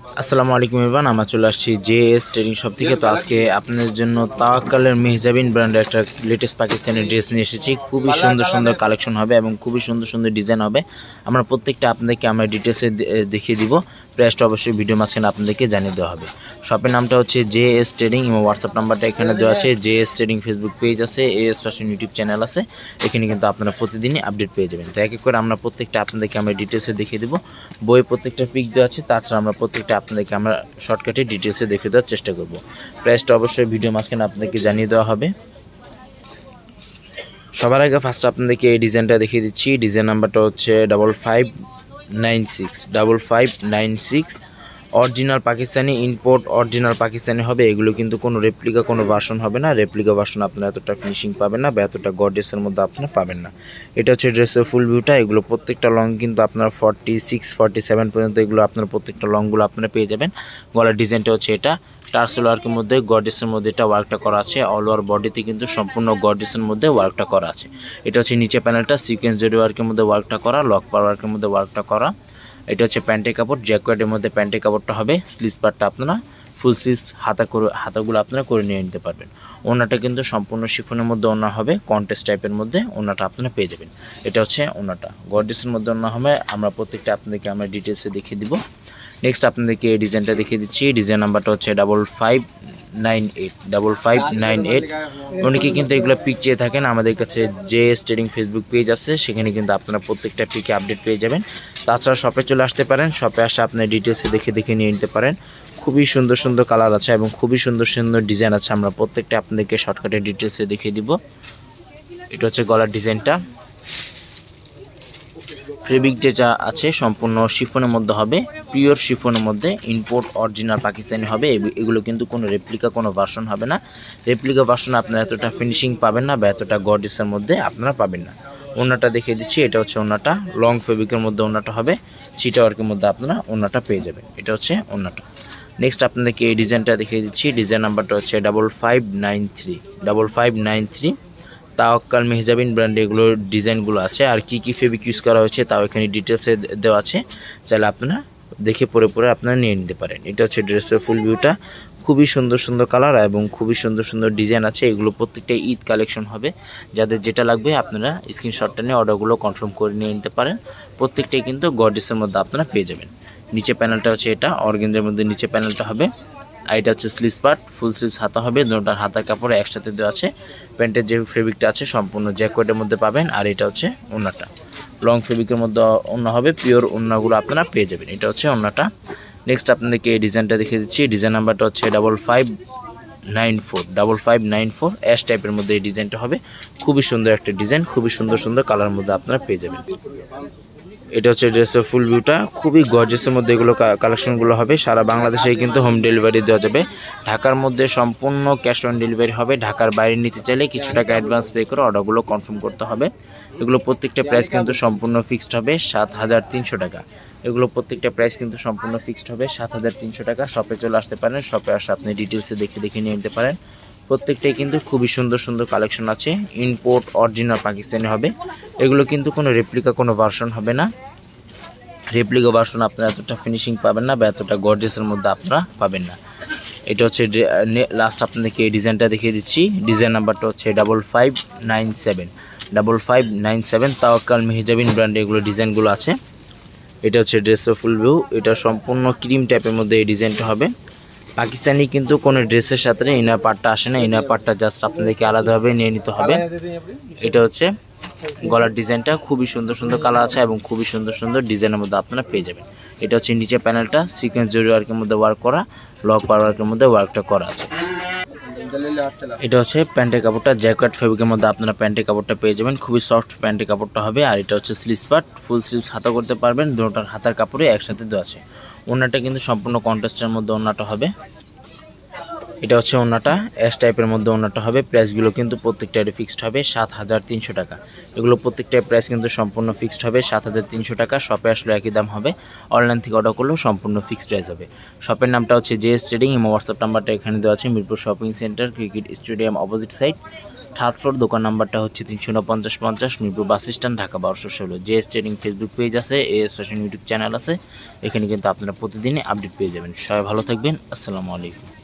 আসসালামু আলাইকুম এভরিওয়ান, আমরা চলে আসছি জেএস ট্রেডিং শপ থেকে। তো আজকে আপনাদের জন্য তাওয়াক্কালের মেহজাবিন ব্র্যান্ডের একটা লেটেস্ট পাকিস্তানি ড্রেস নিয়ে এসেছি। খুবই সুন্দর সুন্দর কালেকশন হবে এবং খুবই সুন্দর সুন্দর ডিজাইন হবে। আমরা প্রত্যেকটা আপনাদেরকে আমরা ডিটেলসে দেখিয়ে দিব। প্রাইসটা অবশ্যই ভিডিও মাঝখানে আপনাদেরকে জানিয়ে দেওয়া হবে। শপের নামটা হচ্ছে জেএস ট্রেডিং এবং হোয়াটসঅ্যাপ নাম্বারটা এখানে দেওয়া আছে। জেএস ট্রেডিং ফেসবুক পেজ আছে, এএস ফ্যাশন ইউটিউব চ্যানেল আছে। এখানে কিন্তু আপনারা প্রতিদিনই আপডেট পেয়ে যাবেন। তো এক এক করে আমরা প্রত্যেকটা আপনাদেরকে আমরা ডিটেলসে দেখিয়ে দেবো। বইয়ে প্রত্যেকটা পিক দেওয়া আছে, তাছাড়া আমরা প্রত্যেকটা আপনাদেরকে আমরা শর্টকাটে ডিটেলসে দেখে দেওয়ার চেষ্টা করব। প্রাইসটা অবশ্যই ভিডিও মাঝখানে আপনাদেরকে জানিয়ে দেওয়া হবে। সবার আগে ফার্স্ট আপনাদেরকে এই ডিজাইনটা দেখিয়ে দিচ্ছি। ডিজাইন নাম্বারটা হচ্ছে 5596 original Pakistani import, original Pakistani হবে। এগুলো কিন্তু কোনো রেপ্লিকা কোনো ভার্সন হবে না। রেপ্লিকা ভার্সন আপনারা এতটা ফিনিশিং পাবেন না বা এতটা গর্জিয়াসের মধ্যে আপনারা পাবেন না। এটা হচ্ছে ড্রেসের ফুল ভিউটা। এগুলো প্রত্যেকটা লং কিন্তু আপনার 46, 47 পর্যন্ত এগুলো আপনার প্রত্যেকটা লংগুলো আপনারা পেয়ে যাবেন। গলার ডিজাইনটা হচ্ছে এটা টার্সেল ওয়ার্কের মধ্যে গর্জিয়াসের মধ্যে এটা ওয়ার্কটা করা আছে। অল ওভার বডিতে কিন্তু সম্পূর্ণ গর্জিয়াসের মধ্যে ওয়ার্কটা করা আছে। এটা হচ্ছে নিচে প্যানেলটা সিকোয়েন্স জরি ওয়ার্কের মধ্যে ওয়ার্কটা করা, লক পার ওয়ার্কের মধ্যে ওয়ার্কটা করা। এটা হচ্ছে প্যান্টের কাপড়, জ্যাকেটের মধ্যে প্যান্টের কাপড়টা হবে। স্লিভস পার্টটা আপনারা ফুল স্লিভস হাতাগুলো আপনারা করে নিয়ে নিতে পারবেন। ওনাটা কিন্তু সম্পূর্ণ শিফনের মধ্যে ওনা হবে, কন্টেস্ট টাইপের মধ্যে ওনাটা আপনারা পেয়ে যাবেন। এটা হচ্ছে ওনাটা গর্জিয়াসের মধ্যে ওনা হবে। আমরা প্রত্যেকটা আপনাদেরকে আমরা ডিটেলসে দেখিয়ে দিব। নেক্সট আপনাদেরকে এই ডিজাইনটা দেখিয়ে দিচ্ছি। ডিজাইন নাম্বারটা হচ্ছে 5598। অনেকে কিন্তু এগুলো পিক চেয়ে থাকেন। আমাদের কাছে জেএস ট্রেডিং ফেসবুক পেজ আছে, সেখানে কিন্তু আপনারা প্রত্যেকটা পিকে আপডেট পেয়ে যাবেন। তাছাড়া শপে চলে আসতে পারেন, শপে আসে আপনার ডিটেলসে দেখে নিয়ে নিতে পারেন। খুবই সুন্দর সুন্দর কালার আছে এবং খুবই সুন্দর সুন্দর ডিজাইন আছে। আমরা প্রত্যেকটা আপনাদেরকে শর্টকাটে ডিটেলসে দেখিয়ে দিব। এটা হচ্ছে গলার ডিজাইনটা। ফেব্রিক যেটা আছে সম্পূর্ণ শিফনের মধ্যে হবে, পিওর শিফনের মধ্যে ইম্পোর্ট অরিজিনাল পাকিস্তানি হবে। এগুলো কিন্তু কোনো রেপ্লিকা কোনো ভার্সন হবে না। রেপ্লিকা ভার্সন আপনারা এতটা ফিনিশিং পাবেন না বা এতটা গর্জিয়াসের মধ্যে আপনারা পাবেন না। ওনাটা দেখিয়ে দিচ্ছি। এটা হচ্ছে ওনাটা, লং ফেব্রিকের মধ্যে ওনাটা হবে, চিটা ওয়ার্কের মধ্যে আপনারা ওনাটা পেয়ে যাবেন। এটা হচ্ছে ওনাটা। নেক্সট আপনাদেরকে এই ডিজাইনটা দেখিয়ে দিচ্ছি। ডিজাইন নাম্বারটা হচ্ছে 5593। তাওয়াক্কাল মেহজাবিন ব্র্যান্ডে এগুলোর ডিজাইনগুলো আছে। আর কি কি ফেব্রিক ইউজ করা হয়েছে তাও এখানে ডিটেলসে দেওয়া আছে, চাইলে আপনারা দেখে পরে আপনারা নিয়ে নিতে পারেন। এটা হচ্ছে ড্রেসের ফুল ভিউটা। খুবই সুন্দর সুন্দর কালার এবং খুবই সুন্দর সুন্দর ডিজাইন আছে। এগুলো প্রত্যেকটা ঈদ কালেকশন হবে। যাদের যেটা লাগবে আপনারা স্ক্রিনশটটা নিয়ে অর্ডারগুলো কনফার্ম করে নিয়ে নিতে পারেন। প্রত্যেকটাই কিন্তু গর্জিয়াসের মধ্যে আপনারা পেয়ে যাবেন। নিচে প্যানেলটা হচ্ছে এটা অর্গানজার মধ্যে নিচে প্যানেলটা হবে। আর এটা হচ্ছে স্লিভস পার্ট, ফুল স্লিভস হাতা হবে। দুটোটার হাতার কাপড় একসাথে দেওয়া আছে। প্যান্টের যে ফেব্রিকটা আছে সম্পূর্ণ জ্যাকেটের মধ্যে পাবেন। আর এটা হচ্ছে ওড়নাটা, লং ফেব্রিকের মধ্যে ওড়না হবে, পিওর ওড়নাগুলো আপনারা পেয়ে যাবেন। এটা হচ্ছে ওড়নাটা। নেক্সট আপনাদেরকে এই ডিজাইনটা দেখিয়ে দিচ্ছি। ডিজাইন নাম্বারটা হচ্ছে 5594 অ্যাশ টাইপের মধ্যে এই ডিজাইনটা হবে। খুবই সুন্দর একটা ডিজাইন, খুবই সুন্দর সুন্দর কালার মধ্যে আপনারা পেয়ে যাবেন। এটা হচ্ছে ড্রেসের ফুল ভিউটা। খুবই গর্জিয়াসের মধ্যে এগুলো কালেকশনগুলো হবে। সারা বাংলাদেশেই কিন্তু হোম ডেলিভারি দেওয়া যাবে। ঢাকার মধ্যে সম্পূর্ণ ক্যাশ অন ডেলিভারি হবে। ঢাকার বাইরে নিতে চাইলে কিছু টাকা অ্যাডভান্স পে করে অর্ডারগুলো কনফার্ম করতে হবে। এগুলো প্রত্যেকটা প্রাইস কিন্তু সম্পূর্ণ ফিক্সড হবে 7300 টাকা। এগুলো প্রত্যেকটা প্রাইস কিন্তু সম্পূর্ণ ফিক্সড হবে 7300 টাকা। শপে চলে আসতে পারেন, শপে আসে আপনি ডিটেলসে দেখে নিয়ে নিতে পারেন। প্রত্যেকটাই কিন্তু খুবই সুন্দর সুন্দর কালেকশন আছে। ইম্পোর্ট অরিজিনাল পাকিস্তানি হবে। এগুলো কিন্তু কোনো রেপ্লিকা কোনো ভার্সন হবে না। রেপ্লিকা ভার্সন আপনারা এতটা ফিনিশিং পাবেন না বা এতটা গর্জিয়াসের মধ্যে আপনারা পাবেন না। এটা হচ্ছে লাস্ট আপনাদেরকে এই ডিজাইনটা দেখিয়ে দিচ্ছি। ডিজাইন নাম্বারটা হচ্ছে 5597 তাওয়াক্কাল মেহজাবিন ব্র্যান্ডে এগুলো ডিজাইনগুলো আছে। এটা হচ্ছে ড্রেসের ফুল ভিউ। এটা সম্পূর্ণ ক্রিম টাইপের মধ্যে এই ডিজাইনটা হবে। পাকিস্তানি কিন্তু কোনো ড্রেসের সাথে ইনার পার্টটা আসে না, ইনার পার্টটা জাস্ট আপনাদেরকে আলাদাভাবে নিয়ে নিতে হবে। এটা হচ্ছে গলার ডিজাইনটা। খুবই সুন্দর সুন্দর কালার আছে এবং খুবই সুন্দর সুন্দর ডিজাইনের মধ্যে আপনারা পেয়ে যাবেন। এটা হচ্ছে নিচে প্যানেলটা সিকোয়েন্স জরি ওয়ার্কের মধ্যে ওয়ার্ক করা, লক পার ওয়ার্কের মধ্যে ওয়ার্কটা করা আছে। এটা হচ্ছে প্যান্টের কাপড়টা, জ্যাকেট ফেব্রিকের মধ্যে আপনারা প্যান্টের কাপড়টা পেয়ে যাবেন। খুবই সফট প্যান্টের কাপড়টা হবে। আর এটা হচ্ছে স্লিভস পার্ট, ফুল স্লিভস হাতা করতে পারবেন। দুটোটার হাতার কাপড়ে একসাথে দেওয়া আছে। ওড়নাটা কিন্তু সম্পূর্ণ কন্ট্রাস্টের মধ্যে ওড়নাটা হবে। এটা হচ্ছে ওড়নাটা, এস টাইপের মধ্যে ওড়নাটা হবে। প্রাইসগুলো কিন্তু প্রত্যেকটারই ফিক্সড হবে 7,300 টাকা। এগুলো প্রত্যেকটার প্রাইস কিন্তু সম্পূর্ণ ফিক্সড হবে 7,300 টাকা। শপে আসলে একই দাম হবে, অনলাইন থেকে অর্ডার করলেও সম্পূর্ণ ফিক্সড প্রাইস হবে। শপের নামটা হচ্ছে জেএস ট্রেডিং। এবং হোয়াটসঅ্যাপ নাম্বারটা এখানে দেওয়া আছে, Mirpur shopping centre, cricket stadium opposite side, 3rd floor. দোকান নাম্বারটা হচ্ছে 349-50 Mirpur bus stand, Dhaka 1216। JS trading Facebook page আছে, এএস ফ্যাশন ইউটিউব চ্যানেল আছে। এখানে কিন্তু আপনারা প্রতিদিনই আপডেট পেয়ে যাবেন। সবাই ভালো থাকবেন, আসসালামু আলাইকুম।